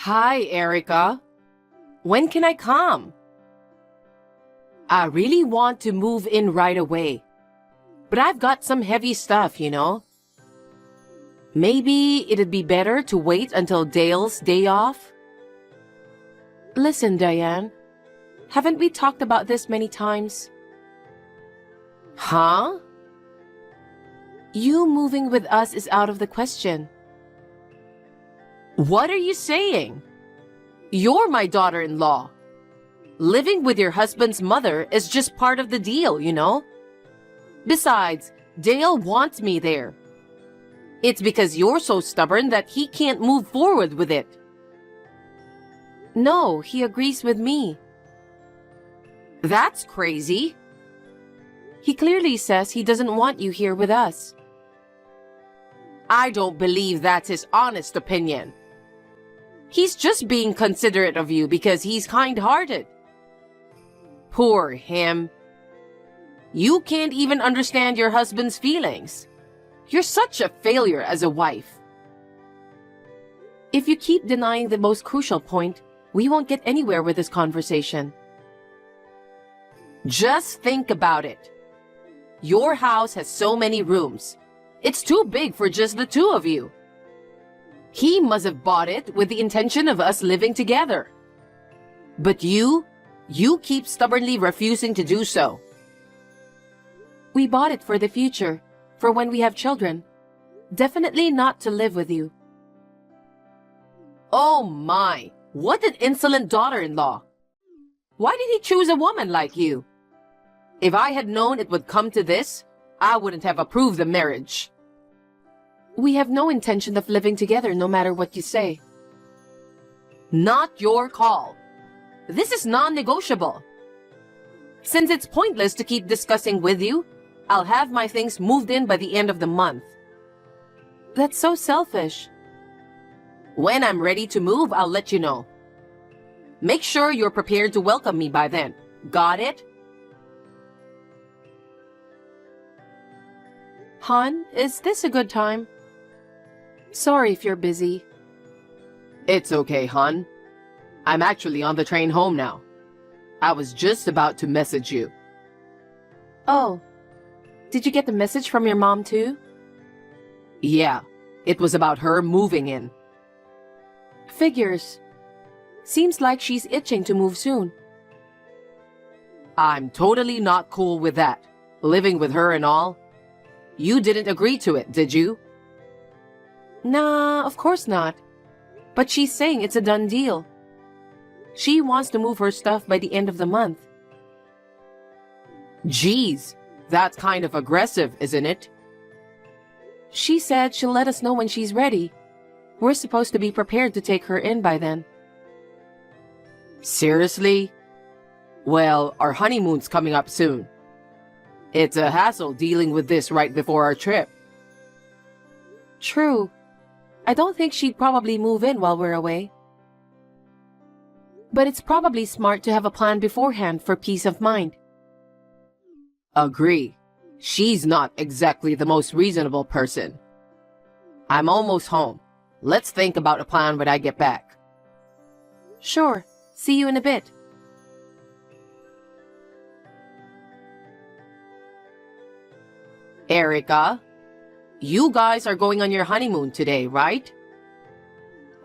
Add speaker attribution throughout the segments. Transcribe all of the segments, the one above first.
Speaker 1: Hi, Erica. When can I come? I really want to move in right away, but I've got some heavy stuff, you know. Maybe it'd be better to wait until Dale's day off? Listen, Diane, haven't we talked about this many times? Huh? You moving with us is out of the question. What are you saying? You're my daughter-in-law. Living with your husband's mother is just part of the deal, you know? Besides, Dale wants me there. It's because you're so stubborn that he can't move forward with it. No, he agrees with me. That's crazy. He clearly says he doesn't want you here with us. I don't believe that's his honest opinion. He's just being considerate of you because he's kind-hearted. Poor him. You can't even understand your husband's feelings. You're such a failure as a wife. If you keep denying the most crucial point, we won't get anywhere with this conversation. Just think about it. Your house has so many rooms. It's too big for just the two of you. He must have bought it with the intention of us living together. But you keep stubbornly refusing to do so. We bought it for the future, for when we have children. Definitely not to live with you. Oh my, what an insolent daughter-in-law. Why did he choose a woman like you? If I had known it would come to this, I wouldn't have approved the marriage. We have no intention of living together no matter what you say. Not your call. This is non-negotiable. Since it's pointless to keep discussing with you, I'll have my things moved in by the end of the month. That's so selfish. When I'm ready to move, I'll let you know. Make sure you're prepared to welcome me by then. Got it? Hon, is this a good time? Sorry if you're busy. It's okay, hon. I'm actually on the train home now. I was just about to message you. Oh, did you get the message from your mom too? Yeah, it was about her moving in. Figures. Seems like she's itching to move soon. I'm totally not cool with that, living with her and all. You didn't agree to it, did you? Nah, of course not. But she's saying it's a done deal. She wants to move her stuff by the end of the month. Geez, that's kind of aggressive, isn't it? She said she'll let us know when she's ready. We're supposed to be prepared to take her in by then. Seriously? Well, our honeymoon's coming up soon. It's a hassle dealing with this right before our trip. True. I don't think she'd probably move in while we're away. But it's probably smart to have a plan beforehand for peace of mind. Agree. She's not exactly the most reasonable person. I'm almost home. Let's think about a plan when I get back. Sure. See you in a bit. Erica, you guys are going on your honeymoon today, right?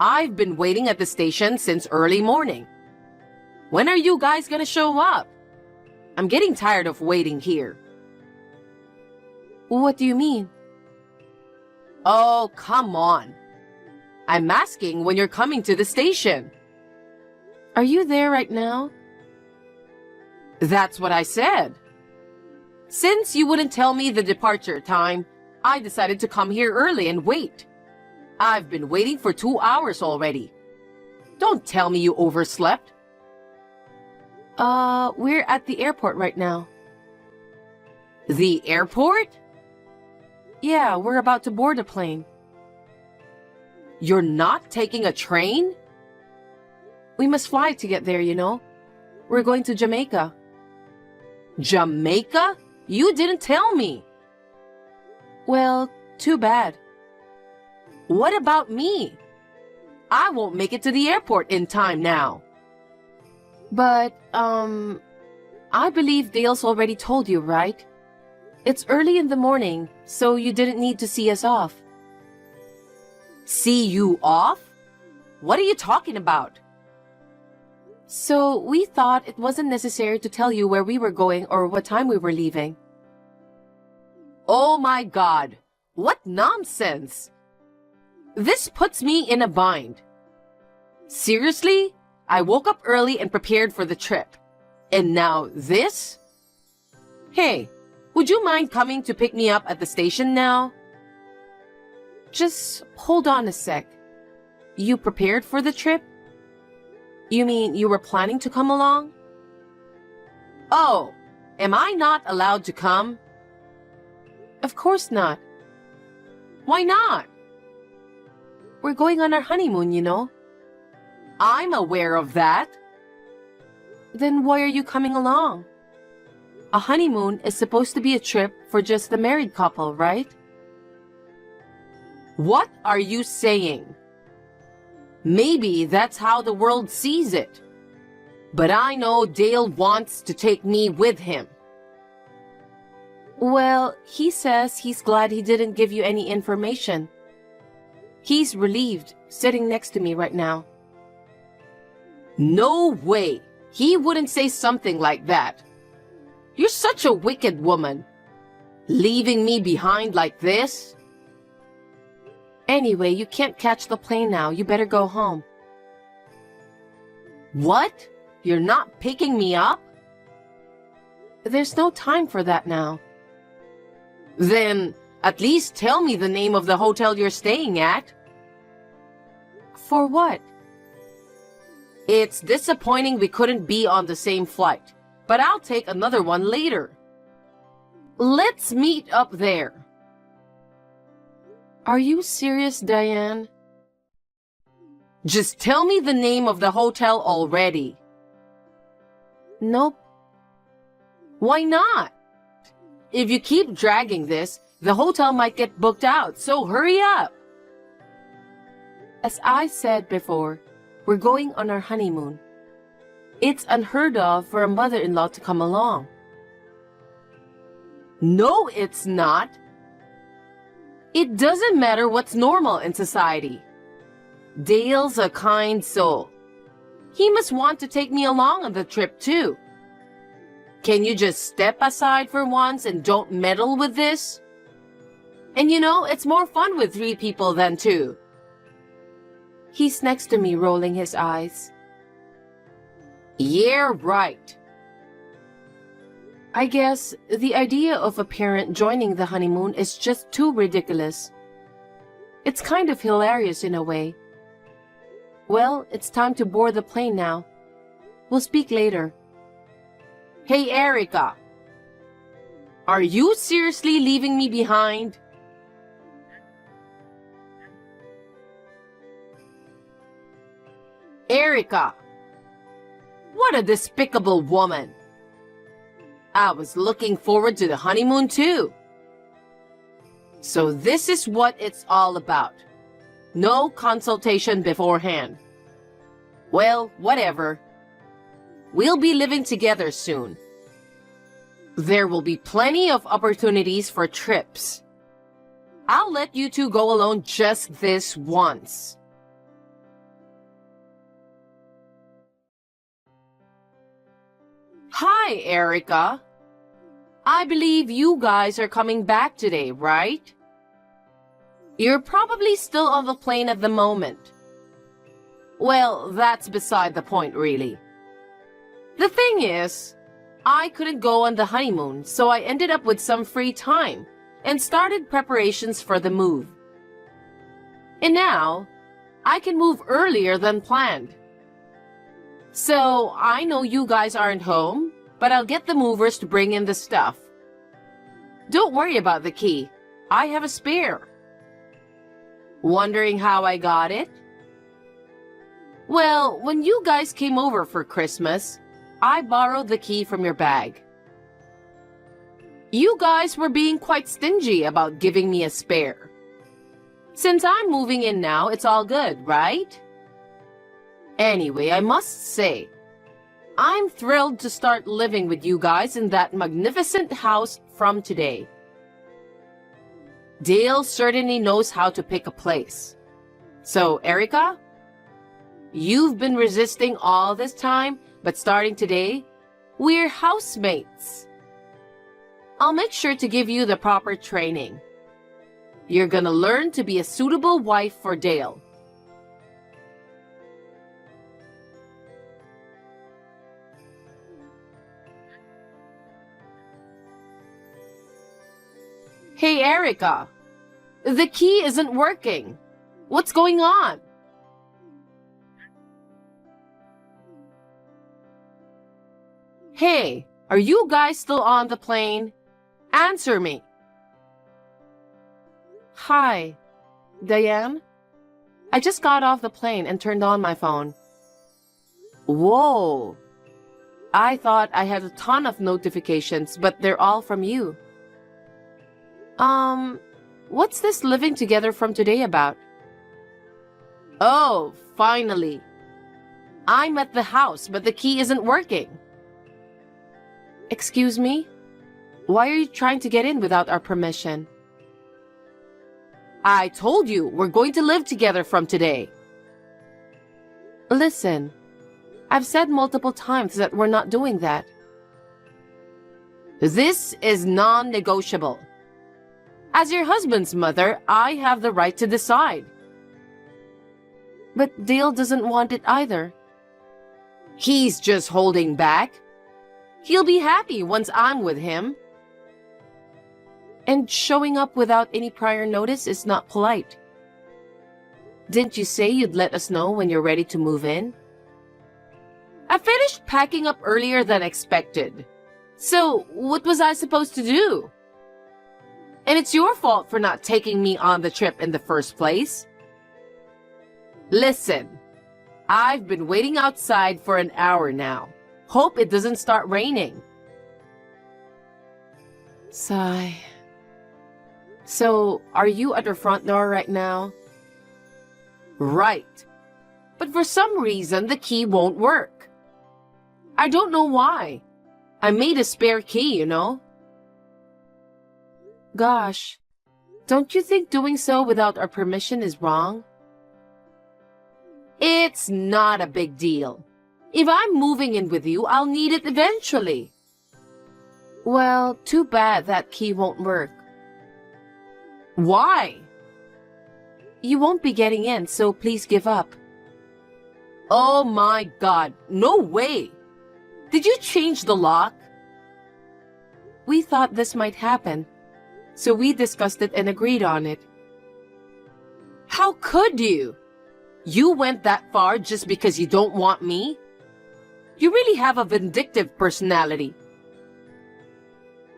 Speaker 1: I've been waiting at the station since early morning. When are you guys gonna show up? I'm getting tired of waiting here. What do you mean? Oh, come on. I'm asking when you're coming to the station. Are you there right now? That's what I said. Since you wouldn't tell me the departure time, I decided to come here early and wait. I've been waiting for 2 hours already. Don't tell me you overslept. We're at the airport right now. The airport? Yeah, we're about to board a plane. You're not taking a train? We must fly to get there, you know. We're going to Jamaica. Jamaica? You didn't tell me. Well, too bad. What about me? I won't make it to the airport in time now. But, I believe Dale's already told you, right? It's early in the morning, so you didn't need to see us off. See you off? What are you talking about? So we thought it wasn't necessary to tell you where we were going or what time we were leaving. Oh my God, what nonsense! This puts me in a bind. Seriously? I woke up early and prepared for the trip. And now this? Hey, would you mind coming to pick me up at the station now? Just hold on a sec. You prepared for the trip? You mean you were planning to come along? Oh, am I not allowed to come? Of course not. Why not? We're going on our honeymoon, you know. I'm aware of that. Then why are you coming along? A honeymoon is supposed to be a trip for just the married couple, right? What are you saying? Maybe that's how the world sees it. But I know Dale wants to take me with him. Well, he says he's glad he didn't give you any information. He's relieved, sitting next to me right now. No way! He wouldn't say something like that. You're such a wicked woman. Leaving me behind like this? Anyway, you can't catch the plane now. You better go home. What? You're not picking me up? There's no time for that now. Then, at least tell me the name of the hotel you're staying at. For what? It's disappointing we couldn't be on the same flight, but I'll take another one later. Let's meet up there. Are you serious, Diane? Just tell me the name of the hotel already. Nope. Why not? If you keep dragging this, the hotel might get booked out, so hurry up. As I said before, we're going on our honeymoon. It's unheard of for a mother-in-law to come along. No, it's not. It doesn't matter what's normal in society. Dale's a kind soul. He must want to take me along on the trip too. Can you just step aside for once and don't meddle with this? And you know, it's more fun with 3 people than 2. He's next to me, rolling his eyes. Yeah, right. I guess the idea of a parent joining the honeymoon is just too ridiculous. It's kind of hilarious in a way. Well, it's time to board the plane now. We'll speak later. Hey, Erica. Are you seriously leaving me behind? Erica. What a despicable woman. I was looking forward to the honeymoon too. So this is what it's all about. No consultation beforehand. Well, whatever. We'll be living together soon. There will be plenty of opportunities for trips. I'll let you 2 go alone just this once. Hi, Erica. I believe you guys are coming back today, right? You're probably still on the plane at the moment. Well, that's beside the point, really. The thing is, I couldn't go on the honeymoon, so I ended up with some free time and started preparations for the move. And now, I can move earlier than planned. So, I know you guys aren't home, but I'll get the movers to bring in the stuff. Don't worry about the key. I have a spare. Wondering how I got it? Well, when you guys came over for Christmas, I borrowed the key from your bag. You guys were being quite stingy about giving me a spare. Since I'm moving in now, it's all good, right? Anyway, I must say, I'm thrilled to start living with you guys in that magnificent house from today. Dale certainly knows how to pick a place. So, Erica, you've been resisting all this time, but starting today, we're housemates. I'll make sure to give you the proper training. You're gonna learn to be a suitable wife for Dale. Hey, Erica, the key isn't working. What's going on? Hey, are you guys still on the plane? Answer me. Hi, Diane? I just got off the plane and turned on my phone. Whoa! I thought I had a ton of notifications, but they're all from you. What's this living together from today about? Oh, finally. I'm at the house, but the key isn't working. Excuse me? Why are you trying to get in without our permission? I told you, we're going to live together from today. Listen, I've said multiple times that we're not doing that. This is non-negotiable. As your husband's mother, I have the right to decide. But Dale doesn't want it either. He's just holding back. He'll be happy once I'm with him. And showing up without any prior notice is not polite. Didn't you say you'd let us know when you're ready to move in? I finished packing up earlier than expected. So, what was I supposed to do? And it's your fault for not taking me on the trip in the first place. Listen, I've been waiting outside for an hour now. Hope it doesn't start raining. Sigh. So, are you at the front door right now? Right. But for some reason, the key won't work. I don't know why. I made a spare key, you know. Gosh, don't you think doing so without our permission is wrong? It's not a big deal. If I'm moving in with you, I'll need it eventually. Well, too bad that key won't work. Why? You won't be getting in, so please give up. Oh my God, no way! Did you change the lock? We thought this might happen, so we discussed it and agreed on it. How could you? You went that far just because you don't want me? You really have a vindictive personality.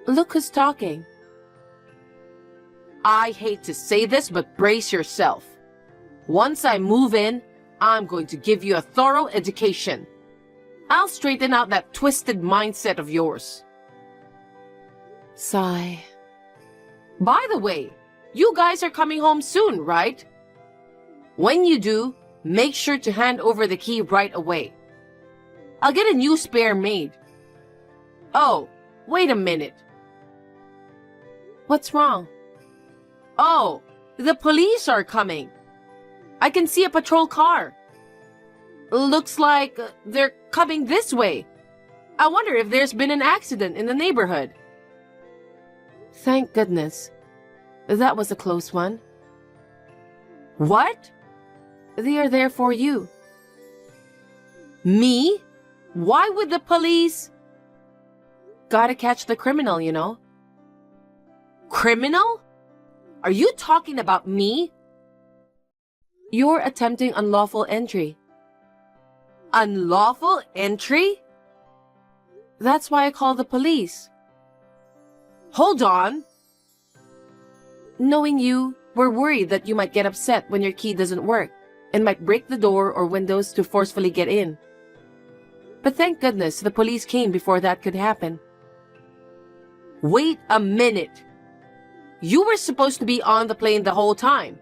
Speaker 1: Look who's talking. I hate to say this, but brace yourself. Once I move in, I'm going to give you a thorough education. I'll straighten out that twisted mindset of yours. Sigh. By the way, you guys are coming home soon, right? When you do, make sure to hand over the key right away. I'll get a new spare made. Oh, wait a minute. What's wrong? Oh, the police are coming. I can see a patrol car. Looks like they're coming this way. I wonder if there's been an accident in the neighborhood. Thank goodness. That was a close one. What? They are there for you. Me? Why would the police? Gotta catch the criminal, you know. Criminal? Are you talking about me? You're attempting unlawful entry. Unlawful entry? That's why I called the police. Hold on. Knowing you, we're worried that you might get upset when your key doesn't work and might break the door or windows to forcefully get in. But thank goodness the police came before that could happen. Wait a minute. You were supposed to be on the plane the whole time.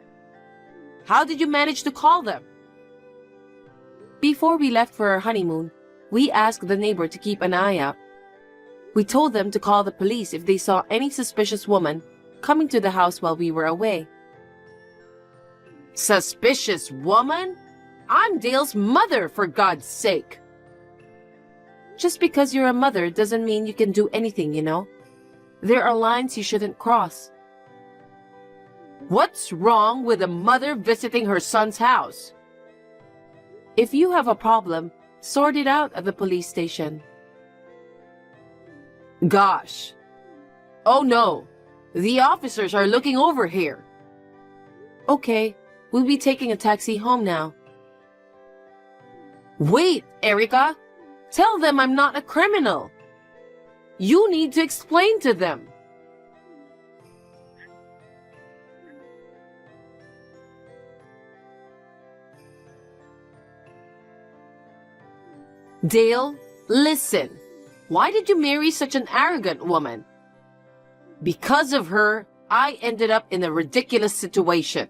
Speaker 1: How did you manage to call them? Before we left for our honeymoon, we asked the neighbor to keep an eye out. We told them to call the police if they saw any suspicious woman coming to the house while we were away. Suspicious woman? I'm Dale's mother, for God's sake. Just because you're a mother doesn't mean you can do anything, you know. There are lines you shouldn't cross. What's wrong with a mother visiting her son's house? If you have a problem, sort it out at the police station. Gosh. Oh no, the officers are looking over here. Okay, we'll be taking a taxi home now. Wait, Erica. Tell them I'm not a criminal. You need to explain to them. Dale, listen. Why did you marry such an arrogant woman? Because of her, I ended up in a ridiculous situation.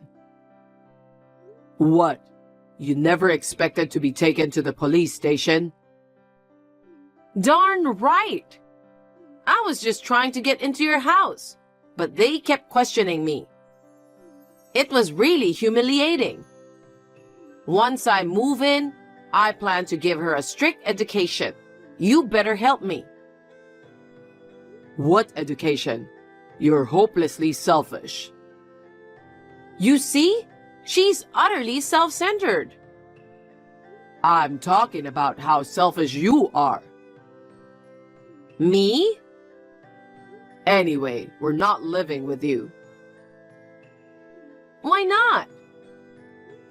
Speaker 1: What? You never expected to be taken to the police station? Darn right! I was just trying to get into your house, but they kept questioning me. It was really humiliating. Once I move in, I plan to give her a strict education. You better help me. What education? You're hopelessly selfish. You see? She's utterly self-centered. I'm talking about how selfish you are. Me? Anyway, we're not living with you. Why not?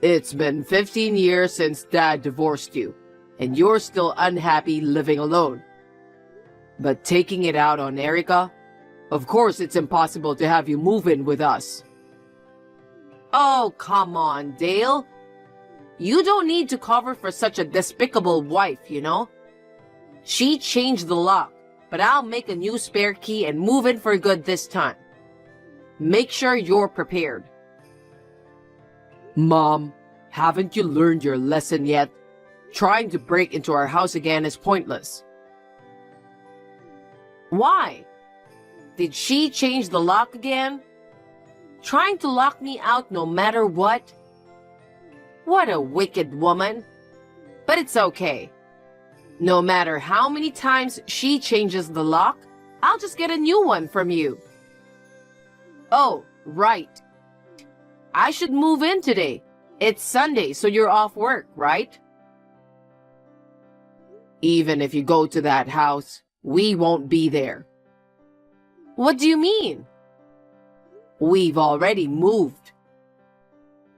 Speaker 1: It's been 15 years since Dad divorced you, and you're still unhappy living alone. But taking it out on Erica? Of course it's impossible to have you move in with us. Oh, come on, Dale. You don't need to cover for such a despicable wife, you know? She changed the lock, but I'll make a new spare key and move in for good this time. Make sure you're prepared. Mom, haven't you learned your lesson yet? Trying to break into our house again is pointless. Why? Did she change the lock again? Trying to lock me out no matter what? What a wicked woman. But it's okay. No matter how many times she changes the lock, I'll just get a new one from you. Oh, right. I should move in today. It's Sunday, so you're off work, right? Even if you go to that house, we won't be there. What do you mean? We've already moved.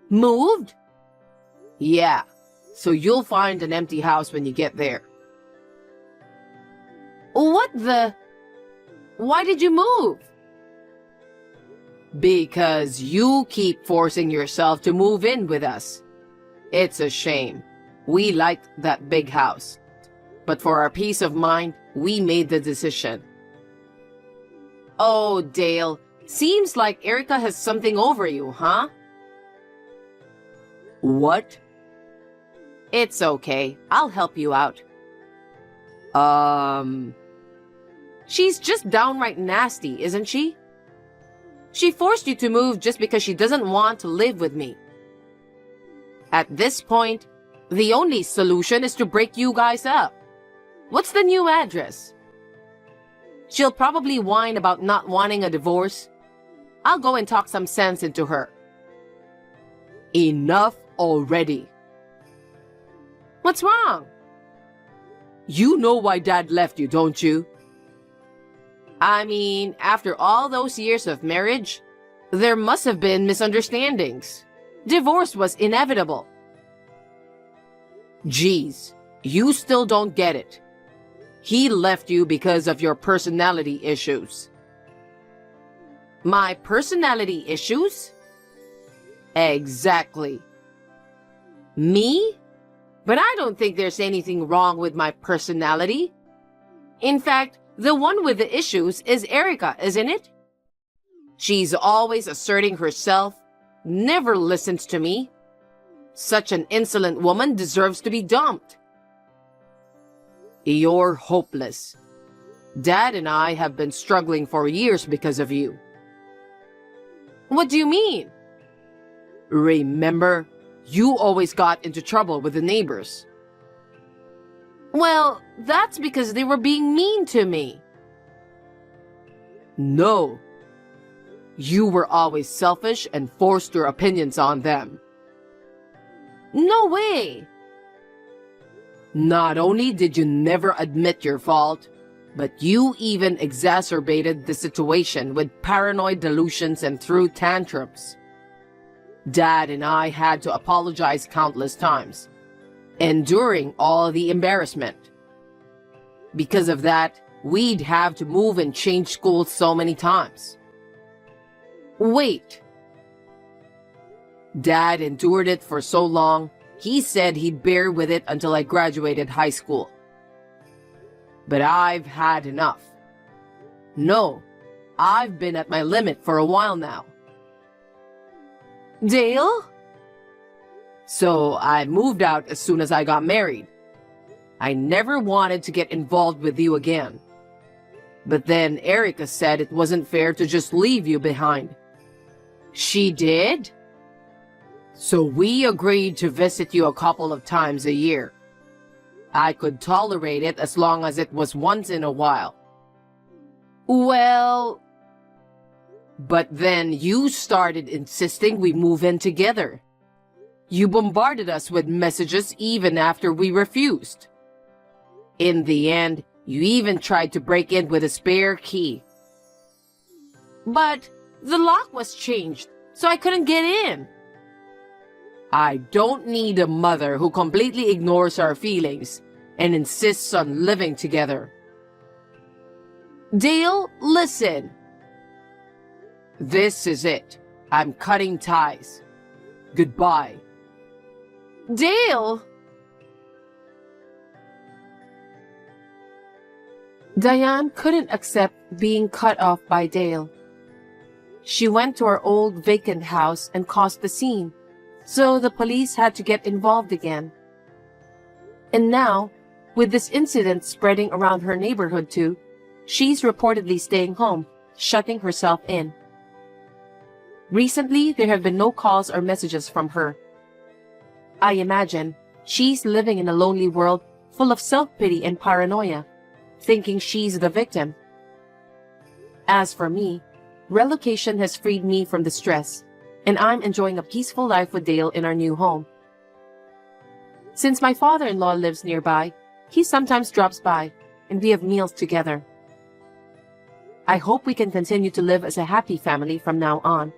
Speaker 1: Moved? Yeah, so you'll find an empty house when you get there. What the? Why did you move? Because you keep forcing yourself to move in with us. It's a shame. We liked that big house. But for our peace of mind, we made the decision. Oh, Dale, seems like Erica has something over you, huh? What? It's okay. I'll help you out. She's just downright nasty, isn't she? She forced you to move just because she doesn't want to live with me. At this point, the only solution is to break you guys up. What's the new address? She'll probably whine about not wanting a divorce. I'll go and talk some sense into her. Enough already. What's wrong? You know why Dad left you, don't you? I mean, after all those years of marriage, there must have been misunderstandings. Divorce was inevitable. Geez, you still don't get it. He left you because of your personality issues. My personality issues? Exactly. Me? But I don't think there's anything wrong with my personality. In fact, the one with the issues is Erica, isn't it? She's always asserting herself, never listens to me. Such an insolent woman deserves to be dumped. You're hopeless. Dad and I have been struggling for years because of you. What do you mean? Remember, you always got into trouble with the neighbors. Well, that's because they were being mean to me. No. You were always selfish and forced your opinions on them. No way! Not only did you never admit your fault, but you even exacerbated the situation with paranoid delusions and threw tantrums. Dad and I had to apologize countless times, enduring all the embarrassment. Because of that, we'd have to move and change schools so many times. Wait. Dad endured it for so long, he said he'd bear with it until I graduated high school. But I've had enough. No, I've been at my limit for a while now. Dale? So I moved out as soon as I got married. I never wanted to get involved with you again. But then Erica said it wasn't fair to just leave you behind. She did? So we agreed to visit you a couple of times a year. I could tolerate it as long as it was once in a while. Well... But then you started insisting we move in together. You bombarded us with messages even after we refused. In the end, you even tried to break in with a spare key. But the lock was changed, so I couldn't get in. I don't need a mother who completely ignores our feelings and insists on living together. Dale, listen. This is it. I'm cutting ties. Goodbye. Dale! Diane couldn't accept being cut off by Dale. She went to our old vacant house and caused the scene, so the police had to get involved again. And now, with this incident spreading around her neighborhood too, she's reportedly staying home, shutting herself in. Recently, there have been no calls or messages from her. I imagine she's living in a lonely world full of self-pity and paranoia, thinking she's the victim. As for me, relocation has freed me from the stress, and I'm enjoying a peaceful life with Dale in our new home. Since my father-in-law lives nearby, he sometimes drops by, and we have meals together. I hope we can continue to live as a happy family from now on.